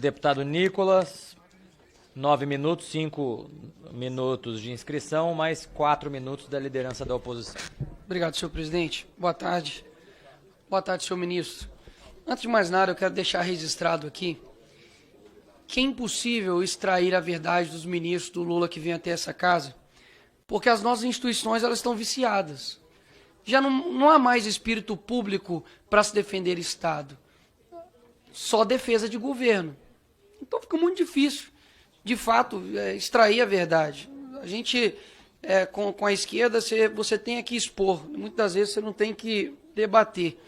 Deputado Nicolas, 9 minutos, 5 minutos de inscrição, mais 4 minutos da liderança da oposição. Obrigado, senhor presidente. Boa tarde. Boa tarde, senhor ministro. Antes de mais nada, eu quero deixar registrado aqui que é impossível extrair a verdade dos ministros do Lula que vêm até essa casa, porque as nossas instituições elas estão viciadas. Já não há mais espírito público para se defender Estado, só defesa de governo. Então fica muito difícil, de fato, extrair a verdade. A gente, com a esquerda, você tem que expor, muitas vezes você não tem que debater.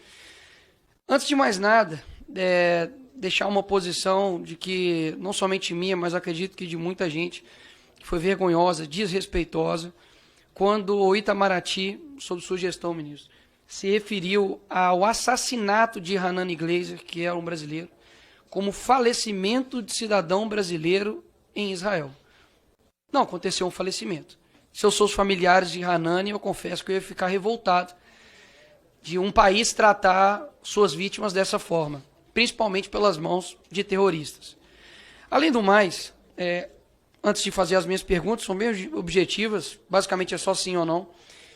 Antes de mais nada, deixar uma posição de que, não somente minha, mas acredito que de muita gente, que foi vergonhosa, desrespeitosa, quando o Itamaraty, sob sugestão, ministro, se referiu ao assassinato de Hanani Glazer, que era um brasileiro, como falecimento de cidadão brasileiro em Israel. Não aconteceu um falecimento. Se eu sou os familiares de Hanani, eu confesso que eu ia ficar revoltado de um país tratar suas vítimas dessa forma, principalmente pelas mãos de terroristas. Além do mais, antes de fazer as minhas perguntas, são bem objetivas, basicamente é só sim ou não,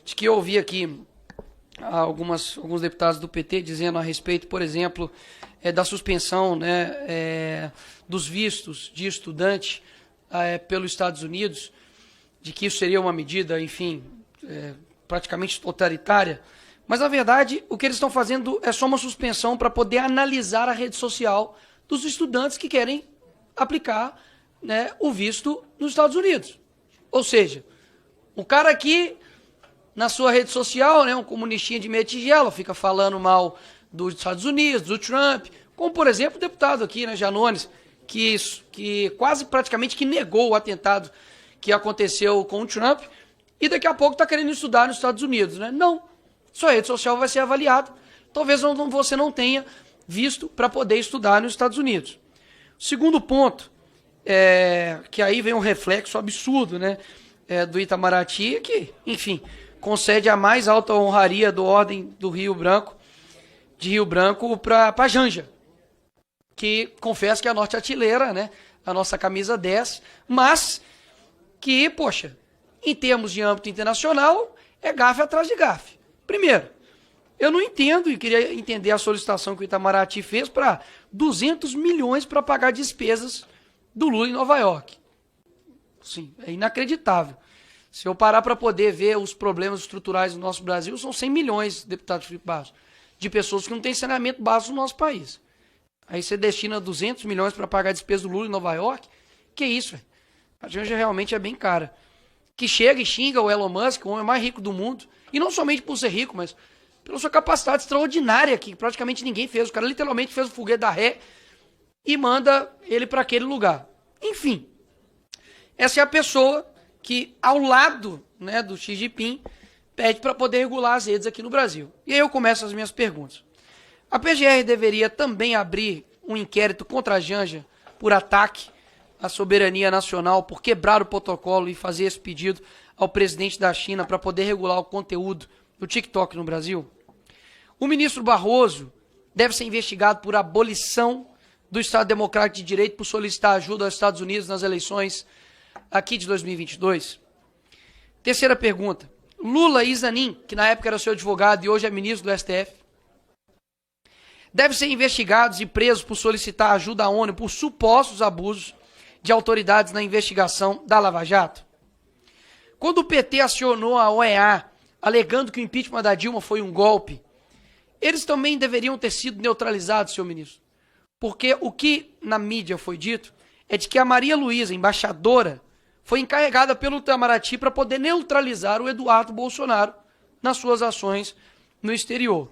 de que eu ouvi aqui alguns deputados do PT dizendo a respeito, por exemplo, da suspensão, dos vistos de estudante pelos Estados Unidos, de que isso seria uma medida, enfim, praticamente totalitária. Mas, na verdade, o que eles estão fazendo é só uma suspensão para poder analisar a rede social dos estudantes que querem aplicar, o visto nos Estados Unidos. Ou seja, o cara aqui, na sua rede social, um comunistinha de meia tigela, fica falando mal dos Estados Unidos, do Trump, como, por exemplo, o deputado aqui, Janones, que quase praticamente que negou o atentado que aconteceu com o Trump e daqui a pouco está querendo estudar nos Estados Unidos. Não. Sua rede social vai ser avaliada. Talvez você não tenha visto para poder estudar nos Estados Unidos. Segundo ponto, que aí vem um reflexo absurdo, do Itamaraty, que, enfim, concede a mais alta honraria do Ordem do Rio Branco, de Rio Branco para Janja, que confesso que é a norte-artilheira, a nossa camisa 10, mas que, poxa, em termos de âmbito internacional, é gafe atrás de gafe. Primeiro, eu não entendo, e queria entender a solicitação que o Itamaraty fez para 200 milhões para pagar despesas do Lula em Nova York. Sim, é inacreditável. Se eu parar para poder ver os problemas estruturais do nosso Brasil, são 100 milhões, deputado Felipe Barros, de pessoas que não têm saneamento básico no nosso país. Aí você destina 200 milhões para pagar a despesa do Lula em Nova York? Que isso, velho? A Janja realmente é bem cara. Que chega e xinga o Elon Musk, o homem mais rico do mundo, e não somente por ser rico, mas pela sua capacidade extraordinária, que praticamente ninguém fez. O cara literalmente fez o foguete da ré e manda ele para aquele lugar. Enfim, essa é a pessoa que, ao lado do Xi Jinping, pede para poder regular as redes aqui no Brasil. E aí eu começo as minhas perguntas. A PGR deveria também abrir um inquérito contra a Janja por ataque à soberania nacional, por quebrar o protocolo e fazer esse pedido ao presidente da China para poder regular o conteúdo do TikTok no Brasil? O ministro Barroso deve ser investigado por abolição do Estado Democrático de Direito por solicitar ajuda aos Estados Unidos nas eleições aqui de 2022. Terceira pergunta. Lula e Zanin, que na época era seu advogado e hoje é ministro do STF, devem ser investigados e presos por solicitar ajuda à ONU por supostos abusos de autoridades na investigação da Lava Jato? Quando o PT acionou a OEA, alegando que o impeachment da Dilma foi um golpe, eles também deveriam ter sido neutralizados, senhor ministro. Porque o que na mídia foi dito é de que a Maria Luísa, embaixadora, foi encarregada pelo Itamaraty para poder neutralizar o Eduardo Bolsonaro nas suas ações no exterior.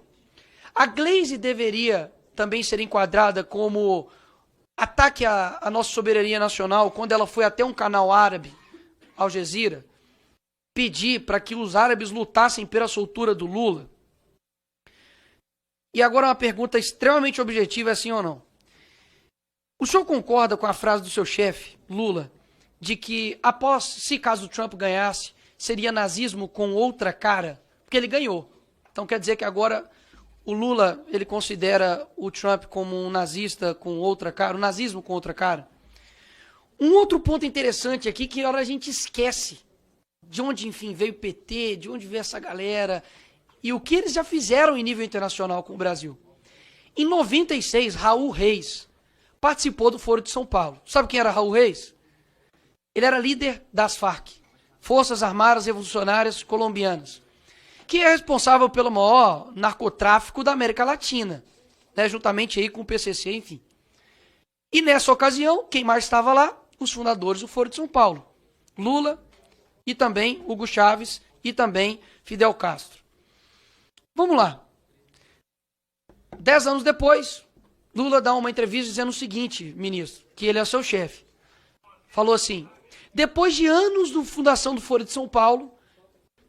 A Glaze deveria também ser enquadrada como ataque à nossa soberania nacional, quando ela foi até um canal árabe, Al Jazeera, pedir para que os árabes lutassem pela soltura do Lula. E agora uma pergunta extremamente objetiva, é sim ou não. O senhor concorda com a frase do seu chefe, Lula, de que após, se caso o Trump ganhasse, seria nazismo com outra cara? Porque ele ganhou. Então quer dizer que agora o Lula, ele considera o Trump como um nazista com outra cara, um nazismo com outra cara. Um outro ponto interessante aqui, que a hora a gente esquece de onde, enfim, veio o PT, de onde veio essa galera, e o que eles já fizeram em nível internacional com o Brasil. Em 96, Raul Reis participou do Foro de São Paulo. Sabe quem era Raul Reis? Ele era líder das Farc, Forças Armadas Revolucionárias Colombianas, que é responsável pelo maior narcotráfico da América Latina, né, juntamente aí com o PCC, enfim. E nessa ocasião, quem mais estava lá? Os fundadores do Foro de São Paulo. Lula e também Hugo Chávez e também Fidel Castro. Vamos lá. 10 anos depois, Lula dá uma entrevista dizendo o seguinte, ministro, que ele é seu chefe. Falou assim: depois de anos da fundação do Foro de São Paulo,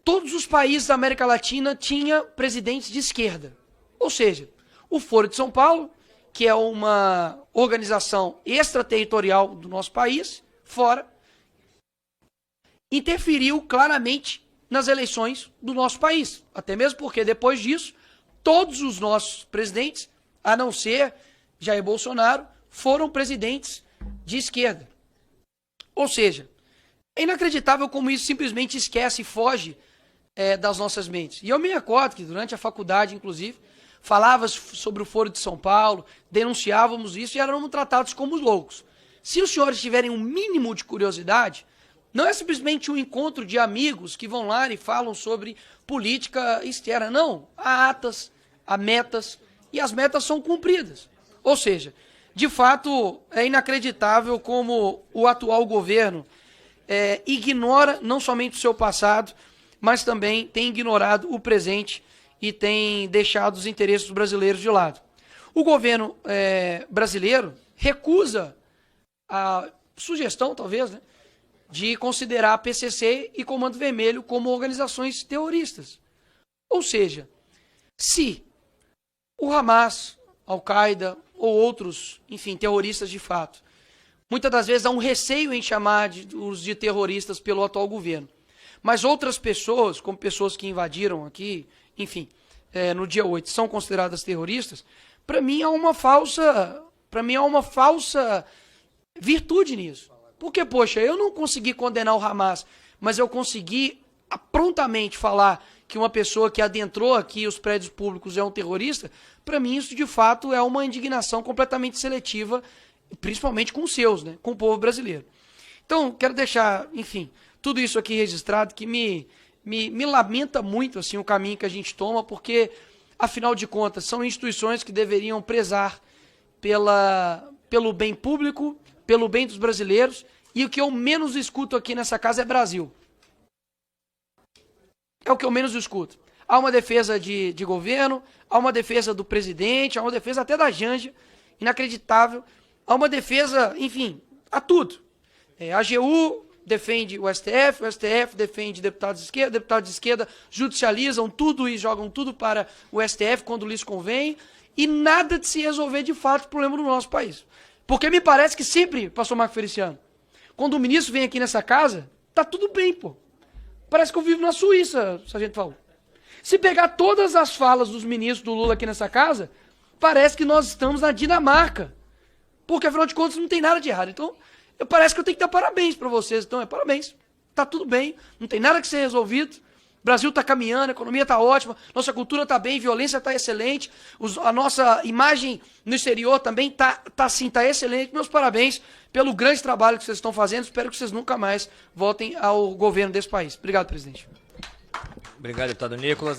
todos os países da América Latina tinham presidentes de esquerda. Ou seja, o Foro de São Paulo, que é uma organização extraterritorial do nosso país, fora, interferiu claramente nas eleições do nosso país. Até mesmo porque, depois disso, todos os nossos presidentes, a não ser Jair Bolsonaro, foram presidentes de esquerda. Ou seja, é inacreditável como isso simplesmente esquece e foge das nossas mentes. E eu me recordo que durante a faculdade, inclusive, falava sobre o Foro de São Paulo, denunciávamos isso e éramos tratados como loucos. Se os senhores tiverem um mínimo de curiosidade, não é simplesmente um encontro de amigos que vão lá e falam sobre política externa. Não, há atas, há metas, e as metas são cumpridas. Ou seja, de fato, é inacreditável como o atual governo ignora não somente o seu passado, mas também tem ignorado o presente e tem deixado os interesses brasileiros de lado. O governo brasileiro recusa a sugestão, talvez, né, de considerar a PCC e Comando Vermelho como organizações terroristas. Ou seja, se o Hamas, Al-Qaeda ou outros, enfim, terroristas de fato, muitas das vezes há um receio em chamar os de terroristas pelo atual governo. Mas outras pessoas, como pessoas que invadiram aqui, enfim, no dia 8, são consideradas terroristas, para mim há uma falsa virtude nisso. Porque, poxa, eu não consegui condenar o Hamas, mas eu consegui prontamente falar que uma pessoa que adentrou aqui os prédios públicos é um terrorista. Para mim isso de fato é uma indignação completamente seletiva, principalmente com os seus, né, com o povo brasileiro. Então, quero deixar, enfim, tudo isso aqui registrado, que me lamenta muito assim, o caminho que a gente toma, porque, afinal de contas, são instituições que deveriam prezar pelo bem público, pelo bem dos brasileiros, e o que eu menos escuto aqui nessa casa é Brasil. É o que eu menos escuto. Há uma defesa de governo, há uma defesa do presidente, há uma defesa até da Janja, inacreditável. Há uma defesa, enfim, a tudo. A AGU defende o STF defende deputados de esquerda judicializam tudo e jogam tudo para o STF quando lhes convém, e nada de se resolver de fato o problema do nosso país. Porque me parece que sempre, pastor Marco Feliciano, quando o ministro vem aqui nessa casa, tá tudo bem, pô. Parece que eu vivo na Suíça, sargento Paulo. Se pegar todas as falas dos ministros do Lula aqui nessa casa, parece que nós estamos na Dinamarca. Porque, afinal de contas, não tem nada de errado. Então, parece que eu tenho que dar parabéns para vocês. Então, parabéns. Tá tudo bem, não tem nada que ser resolvido. O Brasil está caminhando, a economia está ótima, nossa cultura está bem, violência está excelente, a nossa imagem no exterior também está excelente. Meus parabéns pelo grande trabalho que vocês estão fazendo. Espero que vocês nunca mais voltem ao governo desse país. Obrigado, presidente. Obrigado, deputado Nicolas.